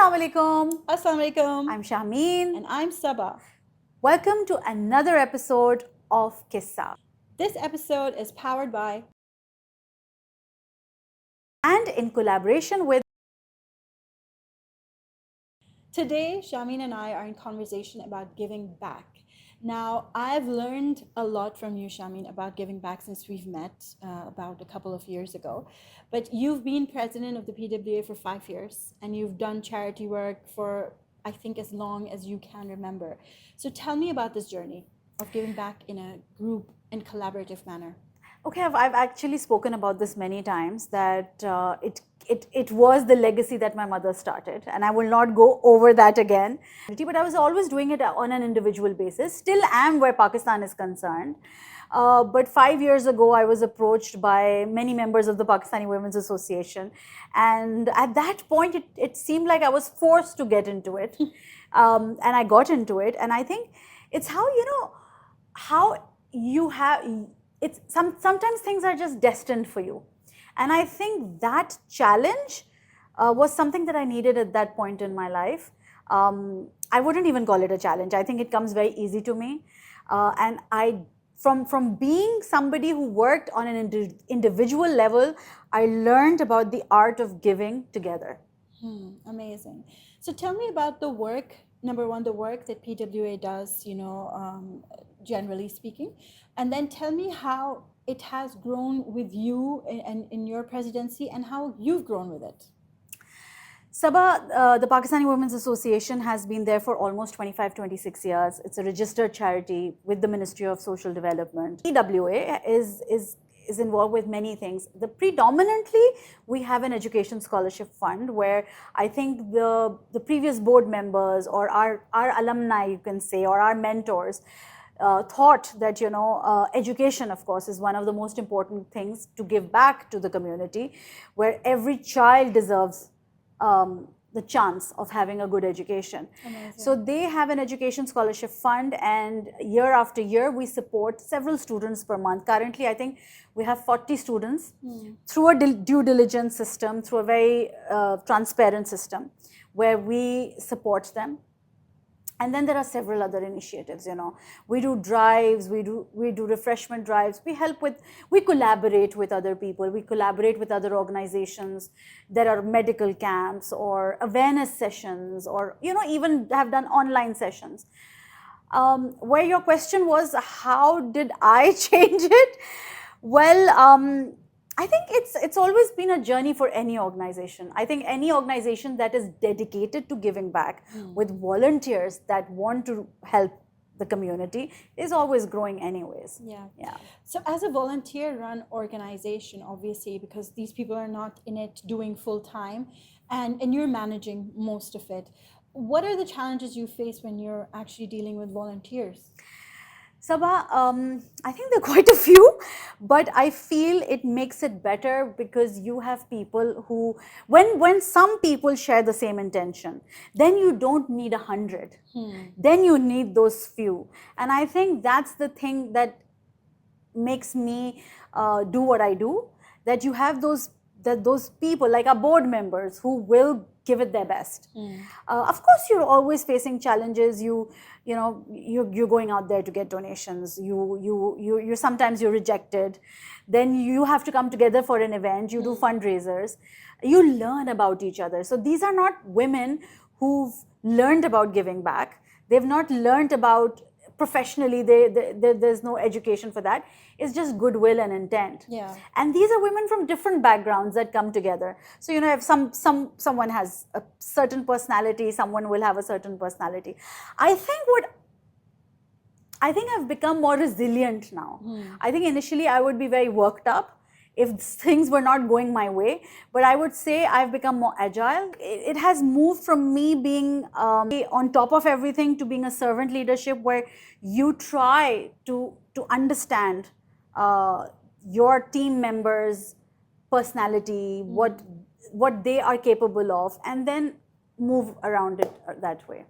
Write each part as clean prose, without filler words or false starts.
Assalamu alaikum. Assalamu alaikum. I'm Shahmeen. And I'm Saba. Welcome to another episode of Qyssa. This episode is powered by and in collaboration with. Today, Shahmeen and I are in conversation about giving back. Now, I've learned a lot from you, Shahmeen, about giving back since we've met about a couple of years ago. But you've been president of the PWA for 5 years, and you've done charity work for, I think, as long as you can remember. So tell me about this journey of giving back in a group and collaborative manner. Okay, I've actually spoken about this many times, that it was the legacy that my mother started, and I will not go over that again. But I was always doing it on an individual basis, still am where Pakistan is concerned. But 5 years ago, I was approached by many members of the Pakistani Women's Association. And at that point, it seemed like I was forced to get into it. And I got into it. And I think it's how you have, sometimes things are just destined for you. And I think that challenge was something that I needed at that point in my life. I wouldn't even call it a challenge. I think it comes very easy to me. And from being somebody who worked on an individual level, I learned about the art of giving together. Amazing. So tell me about the work, number one, the work that PWA does, generally speaking, and then tell me how it has grown with you in your presidency and how you've grown with it. Saba, the Pakistani Women's Association has been there for almost 25, 26 years. It's a registered charity with the Ministry of Social Development. PWA is involved with many things. Predominantly, we have an education scholarship fund where I think the previous board members or our alumni, you can say, or our mentors, thought that education, of course, is one of the most important things to give back to the community, where every child deserves the chance of having a good education. Amazing. So they have an education scholarship fund, and year after year we support several students per month. Currently, I think we have 40 students through a due diligence system, through a very transparent system where we support them. And then there are several other initiatives, We do drives, we do refreshment drives, we collaborate with other people, we collaborate with other organizations. There are medical camps or awareness sessions, or, even have done online sessions. Where your question was, how did I change it? Well, I think it's always been a journey for any organization. I think any organization that is dedicated to giving back with volunteers that want to help the community is always growing anyways. Yeah. So as a volunteer-run organization, obviously, because these people are not in it doing full-time, and you're managing most of it, what are the challenges you face when you're actually dealing with volunteers? Saba, I think there are quite a few, but I feel it makes it better because you have people who, when some people share the same intention, then you don't need 100. Then you need those few. And I think that's the thing that makes me do what I do, that you have those people, like our board members, who will give it their best. Of course, you're always facing challenges. You're going out there to get donations. You sometimes you're rejected. Then you have to come together for an event. You do fundraisers. You learn about each other. So these are not women who've learned about giving back. They've not learned about professionally. There's no education for that. It's just goodwill and intent. Yeah. And these are women from different backgrounds that come together. So if someone has a certain personality, someone will have a certain personality. I think I've become more resilient now. I think initially I would be very worked up if things were not going my way, but I would say I've become more agile. It has moved from me being on top of everything to being a servant leadership, where you try to understand your team members' personality, what they are capable of, and then move around it that way.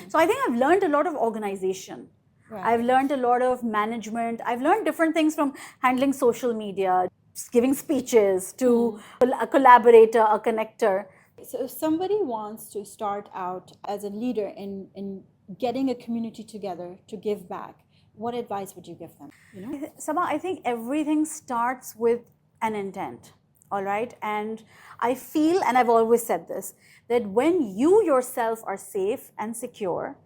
So I think I've learned a lot of organization. Right. I've learned a lot of management. I've learned different things from handling social media, giving speeches, to a collaborator, a connector. So if somebody wants to start out as a leader in getting a community together to give back, what advice would you give them? Sabah, I think everything starts with an intent, all right? And I feel, and I've always said this, that when you yourself are safe and secure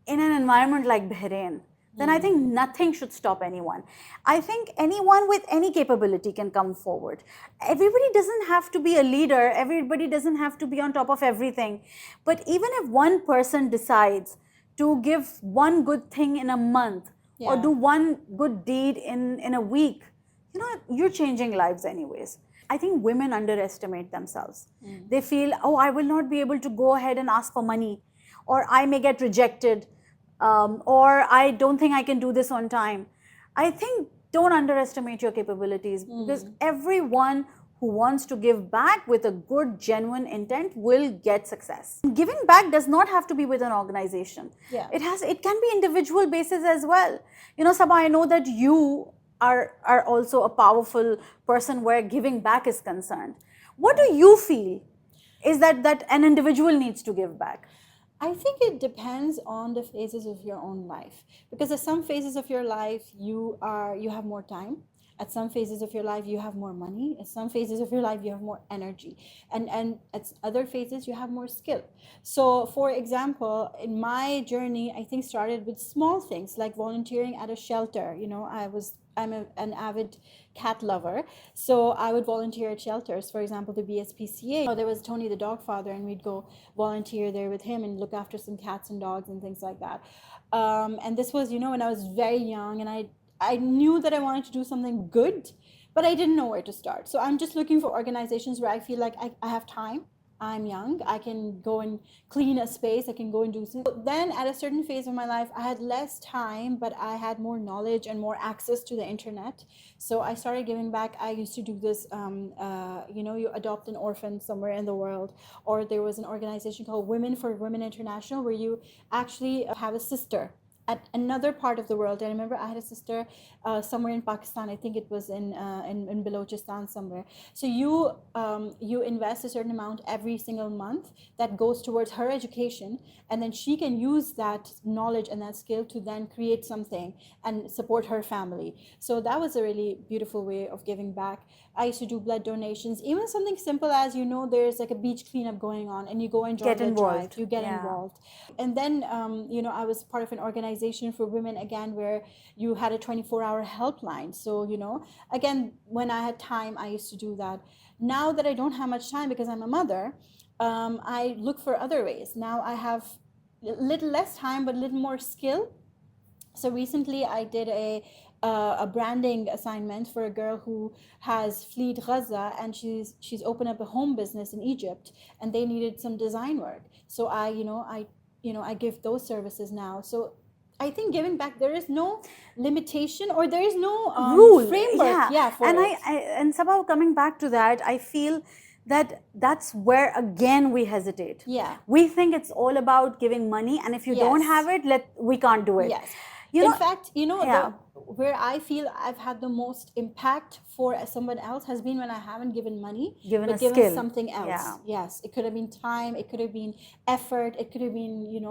in an environment like Bahrain, then I think nothing should stop anyone. I think anyone with any capability can come forward. Everybody doesn't have to be a leader, everybody doesn't have to be on top of everything. But even if one person decides to give one good thing in a month, or do one good deed in a week, you're changing lives anyways. I think women underestimate themselves. They feel, oh, I will not be able to go ahead and ask for money, or I may get rejected, or I don't think I can do this on time. I think don't underestimate your capabilities, because everyone who wants to give back with a good, genuine intent will get success. Giving back does not have to be with an organization. Yeah. It can be individual basis as well. Saba, I know that you are also a powerful person where giving back is concerned. What do you feel is that an individual needs to give back? I think it depends on the phases of your own life, because at some phases of your life you have more time. At some phases of your life you have more money. At some phases of your life you have more energy, and at other phases you have more skill. So for example, in my journey, I think started with small things like volunteering at a shelter. I'm an avid cat lover, so I would volunteer at shelters. For example, the BSPCA, there was Tony the dog father, and we'd go volunteer there with him and look after some cats and dogs and things like that. And this was, when I was very young, and I knew that I wanted to do something good, but I didn't know where to start. So I'm just looking for organizations where I feel like I have time. I'm young, I can go and clean a space, I can go and do something. Then at a certain phase of my life, I had less time, but I had more knowledge and more access to the internet. So I started giving back. I used to do this, you adopt an orphan somewhere in the world, or there was an organization called Women for Women International, where you actually have a sister at another part of the world. I remember I had a sister somewhere in Pakistan. I think it was in Balochistan somewhere. So you invest a certain amount every single month that goes towards her education, and then she can use that knowledge and that skill to then create something and support her family. So that was a really beautiful way of giving back. I used to do blood donations, even something simple as, there's like a beach cleanup going on, and you go and join the drive, you get involved. And then I was part of an organization for women again, where you had a 24-hour helpline. So again, when I had time, I used to do that. Now that I don't have much time because I'm a mother, I look for other ways. Now I have a little less time but a little more skill. So recently I did a branding assignment for a girl who has fled Gaza, and she's opened up a home business in Egypt, and they needed some design work. So I give those services now. So I think giving back, there is no limitation, or there is no rule framework. And somehow coming back to that, I feel that's where again we hesitate. We think it's all about giving money, and if you don't have it, we can't do it. In fact, where I feel I've had the most impact for someone else has been when I haven't given money, but given something else. Yes, it could have been time, it could have been effort, it could have been,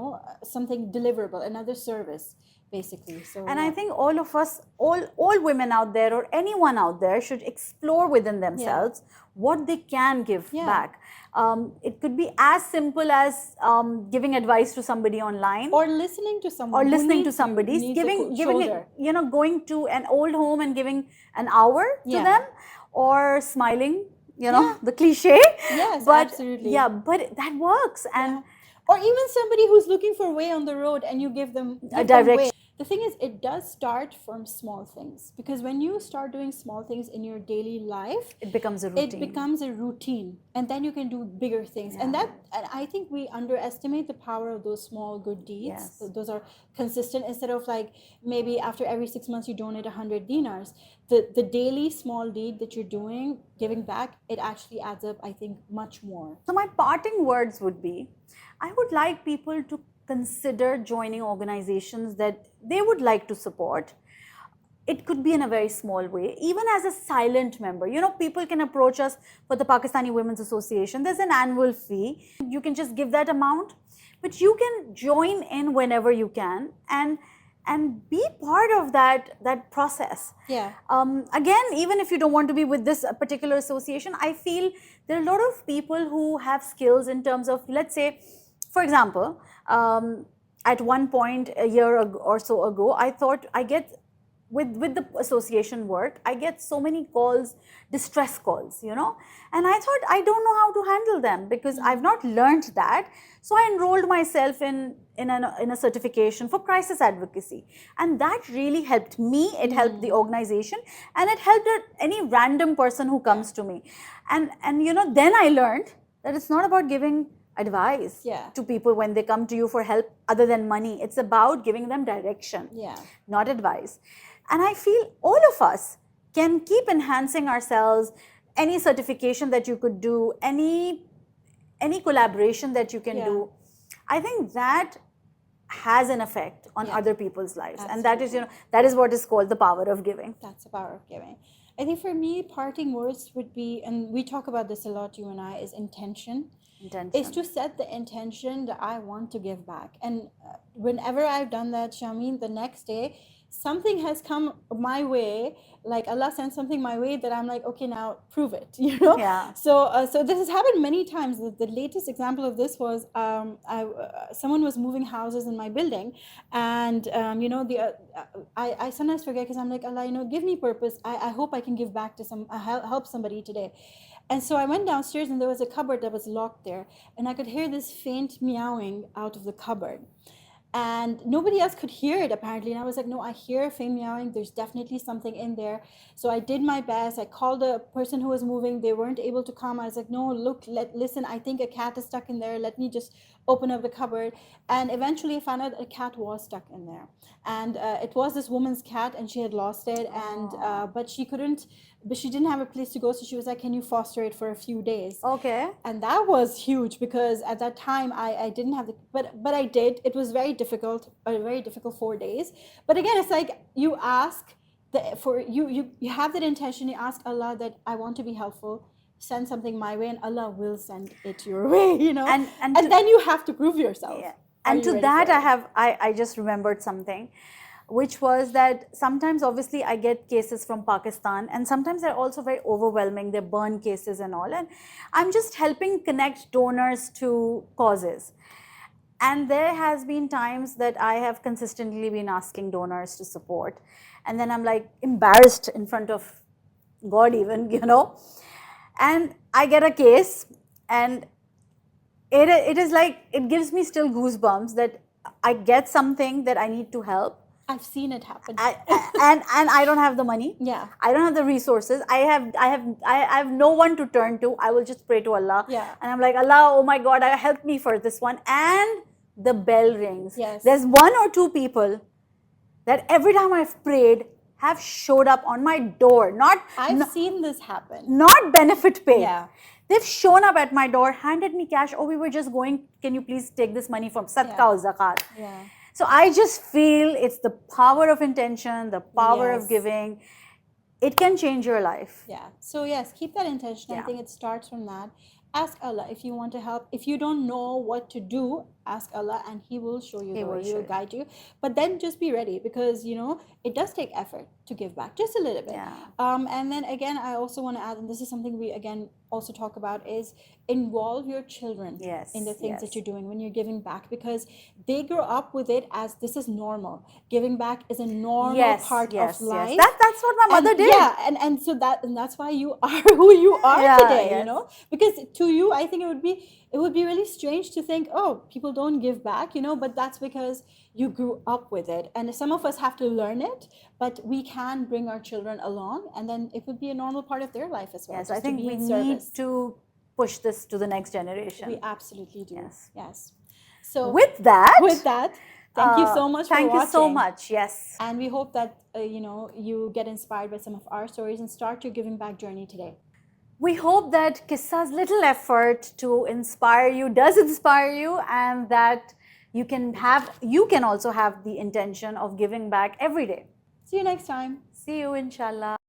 something deliverable, another service, basically. So, and I think all of us, all women out there, or anyone out there, should explore within themselves what they can give back. It could be as simple as giving advice to somebody online, or listening to someone, or listening to somebody, giving going to an old home and giving an hour to them, or smiling, the cliche. Yes, but absolutely. But that works. And or even somebody who's looking for a way on the road, and you give them a direction. The thing is, it does start from small things, because when you start doing small things in your daily life, it becomes a routine. And then you can do bigger things. And I think we underestimate the power of those small good deeds. Those are consistent. Instead of like, maybe after every 6 months you donate 100 dinars, the daily small deed that you're doing, giving back, it actually adds up, I think, much more. So my parting words would be, I would like people to consider joining organizations that they would like to support. it could be in a very small way, even as a silent member. You know, people can approach us for the Pakistani Women's Association. There's an annual fee. You can just give that amount, but you can join in whenever you can and be part of that process. Yeah. Again, even if you don't want to be with this particular association, I feel there are a lot of people who have skills in terms of, let's say, for example, at one point a year or so ago, I thought I get with the association work, I get so many calls, distress calls, you know, and I thought I don't know how to handle them because I've not learned that. So I enrolled myself in a certification for crisis advocacy, and that really helped me. It helped the organization, and it helped any random person who comes to me, and you know, then I learned that it's not about giving advice to people when they come to you for help other than money. It's about giving them direction, not advice. And I feel all of us can keep enhancing ourselves. Any certification that you could do, any collaboration that you can do, I think that has an effect on other people's lives. Absolutely. And that is, you know, that is what is called the power of giving. That's the power of giving. I think for me, parting words would be, and we talk about this a lot, you and I, is intention. Is to set the intention that I want to give back. And whenever I've done that, Shahmeen, the next day, something has come my way, like Allah sent something my way that I'm like, okay, now prove it, you know? Yeah. So this has happened many times. The latest example of this was someone was moving houses in my building, and you know, I sometimes forget because I'm like, Allah, you know, give me purpose. I hope I can give back to help somebody today. And so I went downstairs, and there was a cupboard that was locked there, and I could hear this faint meowing out of the cupboard. And nobody else could hear it apparently. And I was like, no, I hear a faint meowing. There's definitely something in there. So I did my best. I called the person who was moving. They weren't able to come. I was like, no, look, listen, I think a cat is stuck in there. Let me just open up the cupboard. And eventually I found out a cat was stuck in there. And it was this woman's cat, and she had lost it. And but she didn't have a place to go. So she was like, can you foster it for a few days? Okay. And that was huge because at that time I didn't have but I did. It was very difficult 4 days. But again, it's like you ask you have that intention. You ask Allah that I want to be helpful. Send something my way, and Allah will send it your way, you know. And then you have to prove yourself. Yeah. And to that I just remembered something, which was that sometimes obviously I get cases from Pakistan, and sometimes they're also very overwhelming. They're burn cases and all, and I'm just helping connect donors to causes. And there has been times that I have consistently been asking donors to support, and then I'm like embarrassed in front of God even, you know, and I get a case, and it is like, it gives me still goosebumps that I get something that I need to help. I've seen it happen. And I don't have the money. Yeah. I don't have the resources. I have no one to turn to. I will just pray to Allah. Yeah. And I'm like, Allah, oh my God, help me for this one. And the bell rings. Yes. There's one or two people that every time I've prayed have showed up on my door. I've seen this happen. Not benefit pay. Yeah. They've shown up at my door, handed me cash. Oh, we were just going, can you please take this money from Sadaqah or Zakat? Yeah. So I just feel it's the power of intention, the power of giving. It can change your life. Yeah. So yes, keep that intention. I think it starts from that. Ask Allah if you want to help. If you don't know what to do, ask Allah, and He will show you the way. He will guide you. But then just be ready, because you know it does take effort to give back, just a little bit. Yeah. And then again, I also want to add, and this is something we again also talk about, is involve your children in the things that you're doing when you're giving back, because they grow up with it as this is normal. Giving back is a normal part of life. That's what my mother did. Yeah, and so that's why you are who you are today. You know, because to you, I think it would be really strange to think, oh, people don't give back, you know, but that's because you grew up with it. And some of us have to learn it, but we can bring our children along, and then it would be a normal part of their life as well. Yes, I think we need to push this to the next generation. We absolutely do. Yes. So with that, thank you so much for watching. Thank you so much. Yes. And we hope that you get inspired by some of our stories and start your giving back journey today. We hope that Qyssa's little effort to inspire you does inspire you, and that you can also have the intention of giving back every day. See you next time. See you, inshallah.